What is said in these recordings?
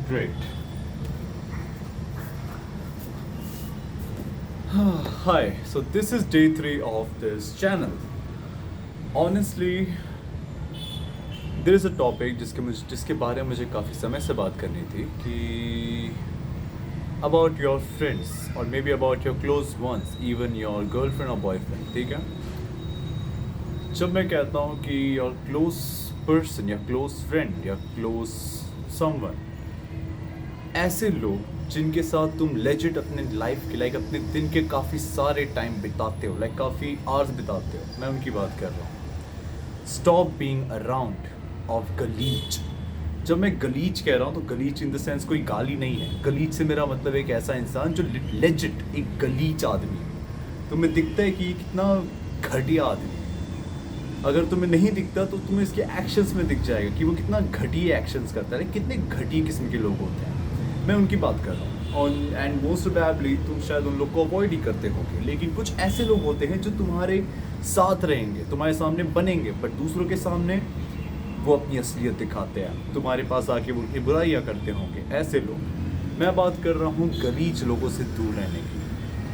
Great. Hi, so this is day 3 of this channel. Honestly, there is a topic जिसके बारे में मुझे काफ़ी समय से बात करनी थी कि about your friends or maybe about your close ones, even your girlfriend or boyfriend, ठीक है? जब मैं कहता हूँ कि your close person या close friend या close someone, ऐसे लोग जिनके साथ तुम लेजिट अपने लाइफ के अपने दिन के काफ़ी सारे टाइम बिताते हो, काफ़ी आवर्स बिताते हो, मैं उनकी बात कर रहा हूँ. स्टॉप बीइंग अराउंड ऑफ गलीच. जब मैं गलीच कह रहा हूँ तो गलीच इन द सेंस कोई गाली नहीं है. गलीच से मेरा मतलब एक ऐसा इंसान जो लेजिट एक गलीच आदमी है. तुम्हें दिखता है कि ये कितना घटिया आदमी है. अगर तुम्हें नहीं दिखता तो तुम्हें इसके एक्शंस में दिख जाएगा कि वो कितना घटिया एक्शंस करता है. कितने घटिया किस्म के लोग होते हैं, मैं उनकी बात कर रहा हूँ. और एंड मोस्ट प्रोबेबली तुम शायद उन लोग को अवॉइड ही करते होगे. लेकिन कुछ ऐसे लोग होते हैं जो तुम्हारे साथ रहेंगे, तुम्हारे सामने बनेंगे, बट दूसरों के सामने वो अपनी असलियत दिखाते हैं. तुम्हारे पास आके वो उनकी बुराइयाँ करते होंगे. ऐसे लोग, मैं बात कर रहा हूँ गलीच लोगों से दूर रहने की.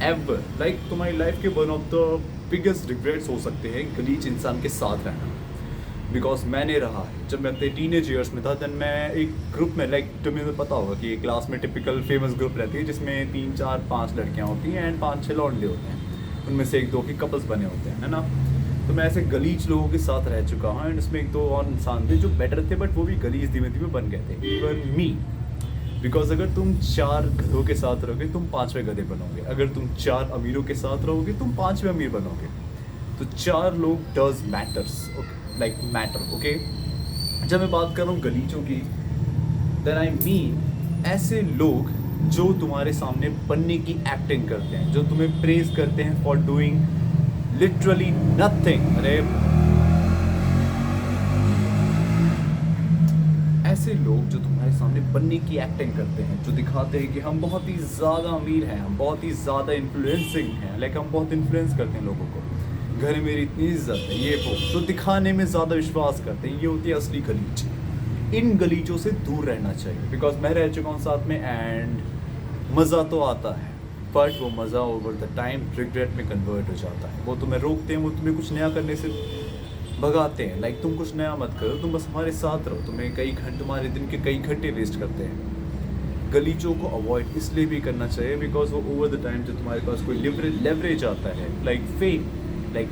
एवर तुम्हारी लाइफ के one of the biggest regrets हो सकते हैं गलीच इंसान के साथ रहना. बिकॉज मैंने रहा है. जब मैं अपने टीनेज ईयर्स में था देन मैं एक ग्रुप में तुम्हें पता होगा कि एक क्लास में टिपिकल फेमस ग्रुप रहती है जिसमें 3 4 5 लड़कियां होती हैं एंड 5 6 लौंडे होते हैं. उनमें से 1 2 के कपल्स बने होते हैं, है ना. तो मैं ऐसे गलीच लोगों के साथ रह चुका हूँ एंड उसमें 1 2 और इंसान थे जो बेटर थे, बट वो भी गलीच धीमे धीमे बन गए थे. Even me. बिकॉज अगर तुम 4 गधों के साथ रहोगे तुम 5वें गधे बनोगे. अगर तुम 4 अमीरों के साथ रहोगे तुम 5वें अमीर बनोगे. तो 4 लोग डज मैटर्स, मैटर, ओके. जब मैं बात कर रहा हूँ गलीचों की, देन आई मीन ऐसे लोग जो तुम्हारे सामने बनने की एक्टिंग करते हैं, जो तुम्हें प्रेज करते हैं फॉर डूइंग लिटरली नथिंग. अरे ऐसे लोग जो तुम्हारे सामने बनने की एक्टिंग करते हैं, जो दिखाते हैं कि हम बहुत ही ज़्यादा अमीर हैं, हम बहुत ही ज़्यादा इन्फ्लुएंसिंग हैं, हम बहुत इन्फ्लुएंस करते हैं लोगों को, घर में मेरी इतनी इज्जत है, ये वो, तो दिखाने में ज़्यादा विश्वास करते हैं. ये होती है असली गलीच. इन गलीचों से दूर रहना चाहिए. बिकॉज मैं रह चुका हूँ साथ में एंड मज़ा तो आता है, बट वो मज़ा ओवर द टाइम रिग्रेट में कन्वर्ट हो जाता है. वो तुम्हें रोकते हैं, वो तुम्हें कुछ नया करने से भगाते हैं. तुम कुछ नया मत करो, तुम बस हमारे साथ रहो. तुम्हारे दिन के कई घंटे वेस्ट करते हैं. गलीचों को अवॉइड इसलिए भी करना चाहिए बिकॉज वो ओवर द टाइम जो तुम्हारे पास कोई लेवरेज आता है, फेम,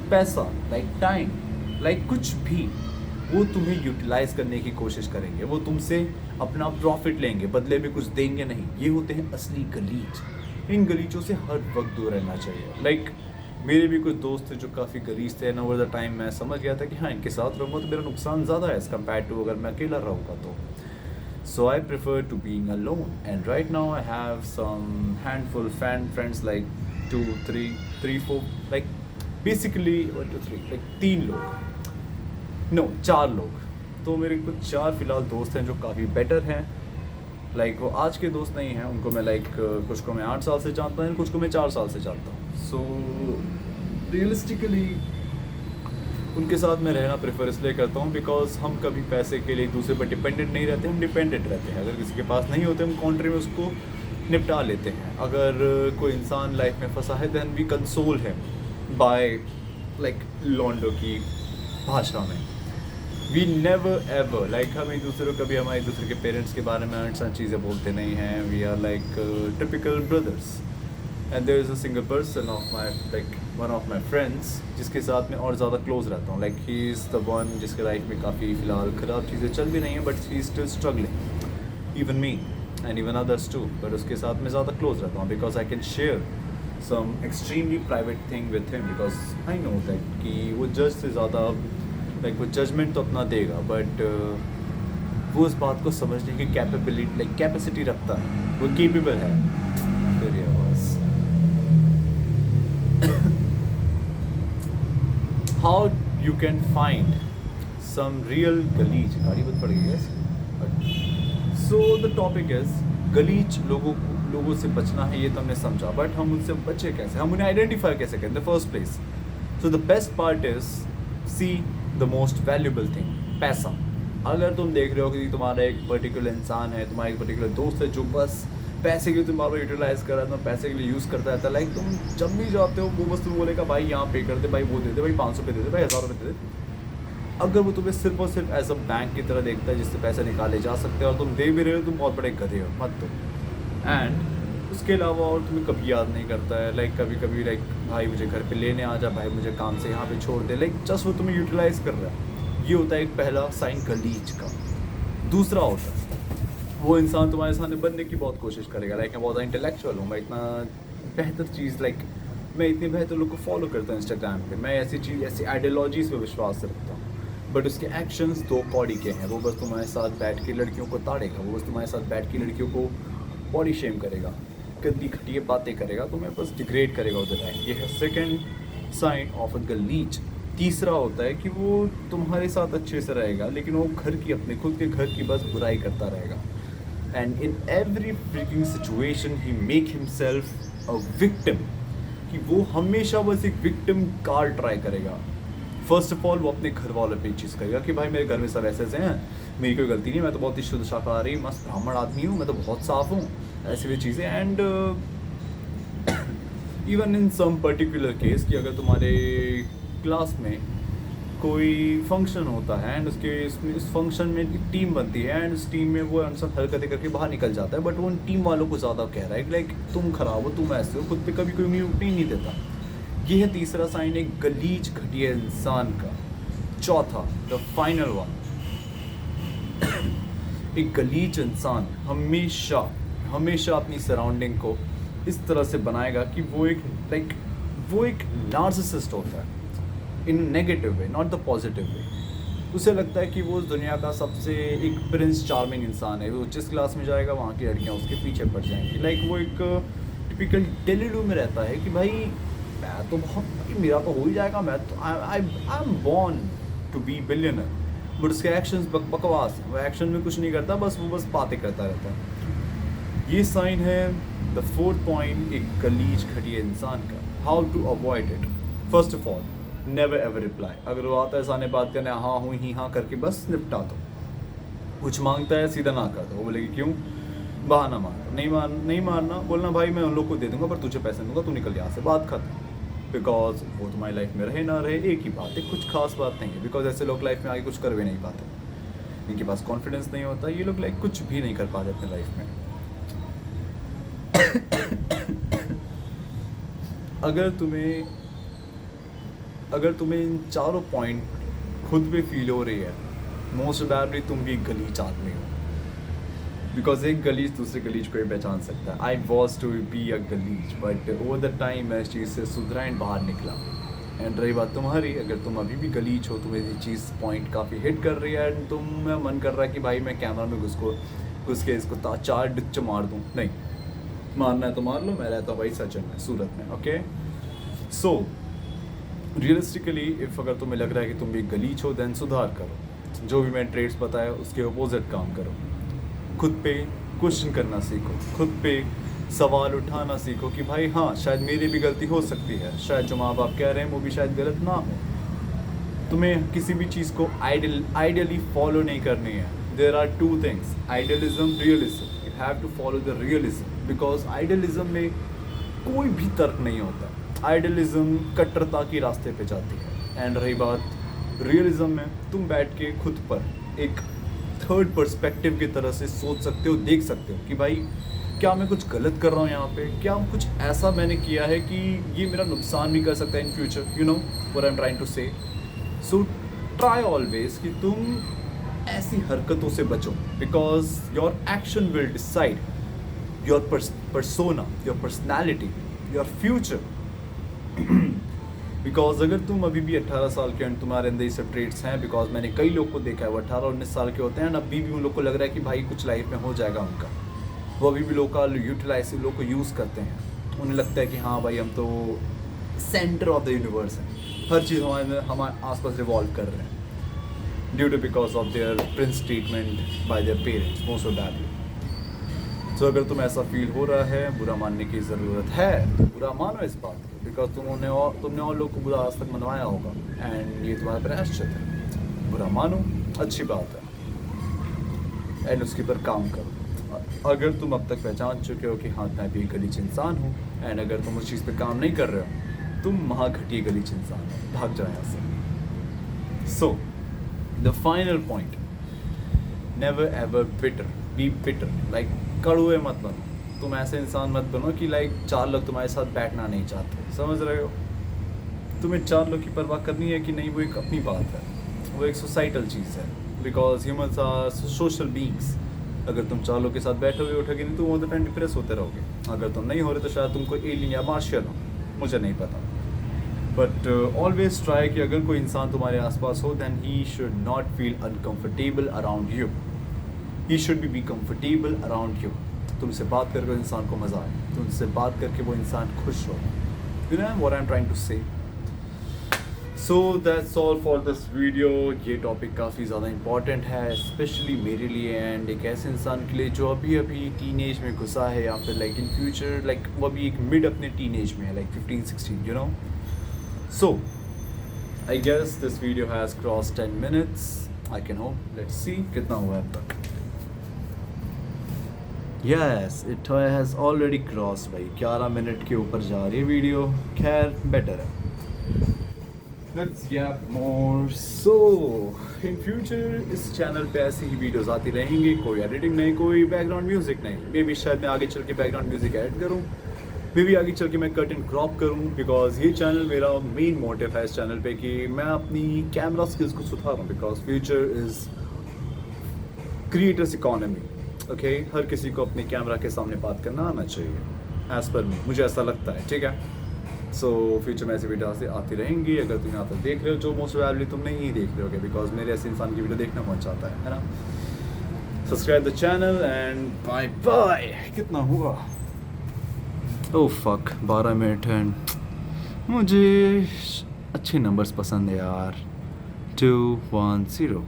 पैसा, टाइम, कुछ भी, वो तुम्हें यूटिलाइज करने की कोशिश करेंगे. वो तुमसे अपना प्रॉफिट लेंगे, बदले में कुछ देंगे नहीं. ये होते हैं असली गलीच. इन गलीचों से हर वक्त दूर रहना चाहिए. मेरे भी कुछ दोस्त थे जो काफ़ी गलीज थे एंड ओवर द टाइम मैं समझ गया था कि हाँ, इनके साथ रहूँगा तो मेरा नुकसान ज़्यादा है एज़ कम्पेयर टू अगर मैं अकेला रहूँगा तो. So I prefer to being alone, and right now I have some handful friends, 2 3 3 4, basically 1 2 3, 3 लोग, no 4 लोग. तो मेरे कुछ 4 फिलहाल दोस्त हैं जो काफ़ी बेटर हैं. वो आज के दोस्त नहीं हैं, उनको मैं कुछ को मैं 8 साल से जानता हूँ, कुछ को मैं 4 साल से जानता हूँ. सो रियलिस्टिकली उनके साथ मैं रहना प्रेफर इसलिए करता हूँ बिकॉज हम कभी पैसे के लिए एक दूसरे पर डिपेंडेंट नहीं रहते. हम डिपेंडेंट रहते हैं. अगर किसी के पास नहीं होते हम कॉन्ट्री में उसको निपटा लेते हैं. अगर कोई इंसान लाइफ में फंसा है देन वी कंसोल है बाय लॉन्डो की भाषा में. वी नेवर एवर हम एक दूसरे को कभी हमारे एक दूसरे के पेरेंट्स के बारे में ऐसा चीज़ें बोलते नहीं हैं. We are typical brothers. And there is a single person of my one of my friends जिसके साथ मैं और ज़्यादा क्लोज रहता हूँ. ही इज़ द वन जिसके लाइफ में काफ़ी फ़िलहाल ख़राब चीज़ें चल भी रही हैं, but he is still struggling, even me and even others too. But उसके साथ मैं ज़्यादा क्लोज रहता हूँ because I can share some extremely private thing with him. Because I know कि वो जज से ज़्यादा वो जजमेंट तो अपना देगा, बट वो उस बात को समझने की कैपेसिटी रखता है, वो केपेबल है. फिर ये बस how you can find some real गलीच. गाड़ी बहुत पड़ गई है. So the topic is गलीच लोगों से बचना है. ये तो हमने समझा, बट हम उनसे बचे कैसे, हम उन्हें आइडेंटिफाई कैसे करें the first place. So the best part is see the most valuable thing, पैसा. अगर तुम देख रहे हो कि तुम्हारा एक पर्टिकुलर इंसान है, तुम्हारा एक पर्टिकुलर दोस्त है जो बस पैसे के लिए तुम्हारा यूटिलाइज़ कर रहा है, तुम पैसे के लिए यूज़ करता रहता है, लाइक तुम जब भी जाते हो वो बस तुम बोलेगा भाई यहाँ पे कर दे, भाई वो दे दे, भाई 500 रुपये दे दे, भाई 1000 रुपये दे दे। अगर वो तुम्हें सिर्फ और सिर्फ एज अ बैंक की तरह देखता है जिससे पैसे निकाले जा सकते हैं और तुम दे भी रहे हो, तुम बहुत बड़े गधे हो, मत दो। एंड उसके अलावा और तुम्हें कभी याद नहीं करता है, लाइक कभी कभी लाइक भाई मुझे घर पे लेने आ जा, भाई मुझे काम से यहाँ पे छोड़ दे, लाइक जस्ट वो तुम्हें यूटिलाइज़ कर रहा है। ये होता है एक पहला साइन गलीज का। दूसरा होता है वो इंसान तुम्हारे सामने बनने की बहुत कोशिश करेगा, लाइक मैं बहुत इंटेलेक्चुअल हूँ, मैं इतना बेहतर चीज़, लाइक मैं इतने बेहतर लोग को फॉलो करता हूँ इंस्टाग्राम पे, मैं ऐसी चीज़ ऐसी आइडियोलॉजीज़ पे विश्वास रखता हूँ। बट उसके एक्शंस दो कौड़ी के हैं। वो बस तुम्हारे साथ बैठ के लड़कियों को ताड़ेगा, वो बस तुम्हारे साथ बैठ के लड़कियों को बॉडी शेम करेगा, गंदी घटिया बातें करेगा, तुम्हें बस डिग्रेड करेगा उधर टाइम। ये है सेकेंड साइन ऑफ अ गलीच। तीसरा होता है कि वो तुम्हारे साथ अच्छे से रहेगा लेकिन वो घर की, अपने खुद के घर की बस बुराई करता रहेगा। And in every freaking situation he make himself a victim, कि वो हमेशा बस एक विक्टिम कार्ड ट्राई करेगा। फर्स्ट ऑफ ऑल वो अपने घर वालों पे चीज़ करेगा कि भाई मेरे घर में सब ऐसे हैं, मेरी कोई गलती नहीं, मैं तो बहुत ही शुद्ध शाकाहारी मस्त ब्राह्मण आदमी हूँ, मैं तो बहुत साफ़ हूँ, ऐसी भी चीज़ें। And even in some particular case कि अगर तुम्हारे क्लास में कोई फंक्शन होता है एंड उसके इस फंक्शन में एक टीम बनती है एंड उस टीम में वो सब हरकतें करके बाहर निकल जाता है, बट वो उन टीम वालों को ज़्यादा कह रहा है कि लाइक तुम खराब हो, तुम ऐसे हो, खुद पे कभी कोई म्यूट नहीं देता। ये है तीसरा साइन एक गलीज घटिया इंसान का। चौथा, द फाइनल वन, एक गलीज इंसान हमेशा हमेशा अपनी सराउंडिंग को इस तरह से बनाएगा कि वो एक नार्सिसिस्ट होता है, in negative way, not the positive way. उसे लगता है कि वो उस दुनिया का सबसे एक प्रिंस चार्मिंग इंसान है, वो जिस क्लास में जाएगा वहाँ की लड़कियाँ उसके पीछे पड़ जाएंगी। लाइक वो एक टिपिकल डेलीडू में रहता है कि भाई मैं तो बहुत, मेरा तो हो ही जाएगा, मैं तो I am born to be billionaire. But उसके एक्शंस बकवास, वो एक्शन में कुछ नहीं करता, बस वो बस बातें करता रहता है। ये साइन है द फोर्थ पॉइंट एक गलीज घटिया इंसान का। How to avoid it? First of all, never ever reply. अगर वो आता है सामने बात करने, हाँ हूँ ही हाँ करके बस निपटा दो। कुछ मांगता है सीधा ना कर दो। वो बोलेगी क्यों? बहाना मारना, नहीं मारना, बोलना भाई मैं उन लोग को दे दूंगा पर तुझे पैसे दूंगा, तू निकल यहाँ से, बात खत्म। बिकॉज वो तुम्हारी लाइफ में रहे ना रहे एक ही बात है, कुछ खास बात नहीं है। बिकॉज ऐसे लोग लाइफ में आगे कुछ कर भी नहीं पाते, इनके पास कॉन्फिडेंस नहीं होता, ये लोग लाइक कुछ भी नहीं कर पाते अपने लाइफ में। अगर तुम्हें इन चारों पॉइंट खुद पे फील हो रही है, मोस्ट प्रोबेबली तुम भी एक गलीज आदमी हो। बिकॉज एक गलीज दूसरे गलीज को ही पहचान सकता है। I was to be a गलीज, बट ओवर द टाइम मैं इस चीज़ से सुधरा एंड बाहर निकला। एंड रही बात तुम्हारी, अगर तुम अभी भी गलीज हो, तुम्हें ये चीज़ पॉइंट काफ़ी हिट कर रही है एंड तुम्हें मन कर रहा है कि भाई मैं कैमरा में घुस के इसको 4 डिच मार दूँ, नहीं, मारना है तो मार लो। मैं रहता हूँ भाई सचिन में, सूरत में। ओके, सो रियलिस्टिकली इफ़ अगर तुम्हें लग रहा है कि तुम भी गलीज हो, देन सुधार करो। जो भी मैं ट्रेड्स बताया उसके अपोजिट काम करो। खुद पे क्वेश्चन करना सीखो, खुद पे सवाल उठाना सीखो कि भाई हाँ शायद मेरी भी गलती हो सकती है, शायद जो माँ बाप कह रहे हैं वो भी शायद गलत ना हो। तुम्हें किसी भी चीज़ को आइडियली फॉलो नहीं करनी है। There are 2 things, idealism, realism. You have to follow the realism, because idealism में कोई भी तर्क नहीं होता। आइडियलिज्म कट्टरता के रास्ते पे जाती है। एंड रही बात रियलिज्म में, तुम बैठ के खुद पर एक थर्ड पर्सपेक्टिव की तरह से सोच सकते हो, देख सकते हो कि भाई क्या मैं कुछ गलत कर रहा हूँ यहाँ पे, क्या कुछ ऐसा मैंने किया है कि ये मेरा नुकसान भी कर सकता है in future, you know what I am trying to say. So try always कि तुम ऐसी हरकतों से बचो, because your action will decide your persona, your personality, your future. Because अगर तुम अभी भी 18 साल के हैं, तुम्हारे अंदर ये सब ट्रेड्स हैं, बिकॉज मैंने कई लोग को देखा है वो 18-19 साल के होते हैं, अभी भी उन लोग को लग रहा है कि भाई कुछ लाइफ में हो जाएगा उनका, वो अभी भी लोग का यूटिलाइज लोग को यूज़ करते हैं। उन्हें लगता है कि हाँ भाई हम तो सेंटर ऑफ द यूनिवर्स हैं, हर चीज़ हमारे आसपास रिवॉल्व कर रहे हैं, due to because of their prince treatment by their parents most of. तो अगर तुम ऐसा फील हो रहा है, बुरा मानने की ज़रूरत है तो बुरा मानो इस बात को, बिकॉज तुमने और लोग को बुरा आज तक मनवाया होगा एंड ये तुम्हारा प्रायश्चित है। बुरा मानो, अच्छी बात है। एंड उसके ऊपर काम करो। अगर तुम अब तक पहचान चुके हो कि हाँ मैं भी एक गलीच इंसान हूँ, एंड अगर तुम उस चीज़ पे काम नहीं कर रहे हो, तुम महाघटिया गलीच इंसान हो, भाग जाओ यहाँ से। So the final point, never ever bitter, be bitter, like कड़वे मत बनो। तुम ऐसे इंसान मत बनो कि लाइक 4 लोग तुम्हारे साथ बैठना नहीं चाहते, समझ रहे हो? तुम्हें 4 लोग की परवाह करनी है कि नहीं, वो एक अपनी बात है, वो एक सोसाइटल चीज़ है, because humans are social beings. अगर तुम 4 लोग के साथ बैठोगे उठोगे नहीं, तुम ऑल द टाइम डिप्रेस होते रहोगे। अगर तुम नहीं हो रहे तो शायद तुम कोई एलियन या मार्शियल हो, मुझे नहीं पता। बट ऑलवेज ट्राई कि अगर कोई इंसान तुम्हारे आसपास हो, then he should not feel uncomfortable around you, he should be comfortable around you. तुमसे बात करके इंसान को मज़ा आए, तुमसे बात करके वो इंसान खुश हो। You know what I am trying to say. So that's all for this video. ये टॉपिक काफ़ी ज़्यादा इंपॉर्टेंट है, स्पेशली मेरे लिए एंड एक ऐसे इंसान के लिए जो अभी अभी टीनेज में घुसा है, या फिर लाइक इन फ्यूचर लाइक वो अभी एक मिड अपने टीनेज में है, like 15-16, you know. So I guess this video has cross 10 minutes। I can hope, let's see कितना हुआ है अब तक। Yes, it has already cross भाई, 11 मिनट के ऊपर जा रही है वीडियो। खैर बेटर है। Let's gap more. So in future इस चैनल पे ऐसी ही वीडियोस आती रहेंगी, कोई एडिटिंग नहीं, कोई बैकग्राउंड म्यूजिक नहीं। मे बी शायद मैं आगे चल के बैकग्राउंड म्यूजिक ऐड करूँ, मे बी आगे चल के मैं कट एंड क्रॉप करूँ, बिकॉज ये चैनल मेरा मेन मोटिव है इस चैनल पे कि मैं अपनी कैमरा स्किल्स को सुधारूँ, because future is creators economy. Okay, हर किसी को अपने कैमरा के सामने बात करना आना चाहिए, एज़ पर मी, मुझे ऐसा लगता है, ठीक है। सो फ्यूचर में ऐसी वीडियो से आती रहेंगी। अगर तुम यहाँ तक देख रहे हो, जो मोस्ट प्रोबेबली तुम नहीं देख रहे होगे, बिकॉज मेरे ऐसे इंसान की वीडियो देखना बहुत चाहता है ना। Subscribe the channel and bye bye. कितना हुआ? ओह फक, 12 मिनट एंड मुझे अच्छे नंबर्स पसंद है यार। 210।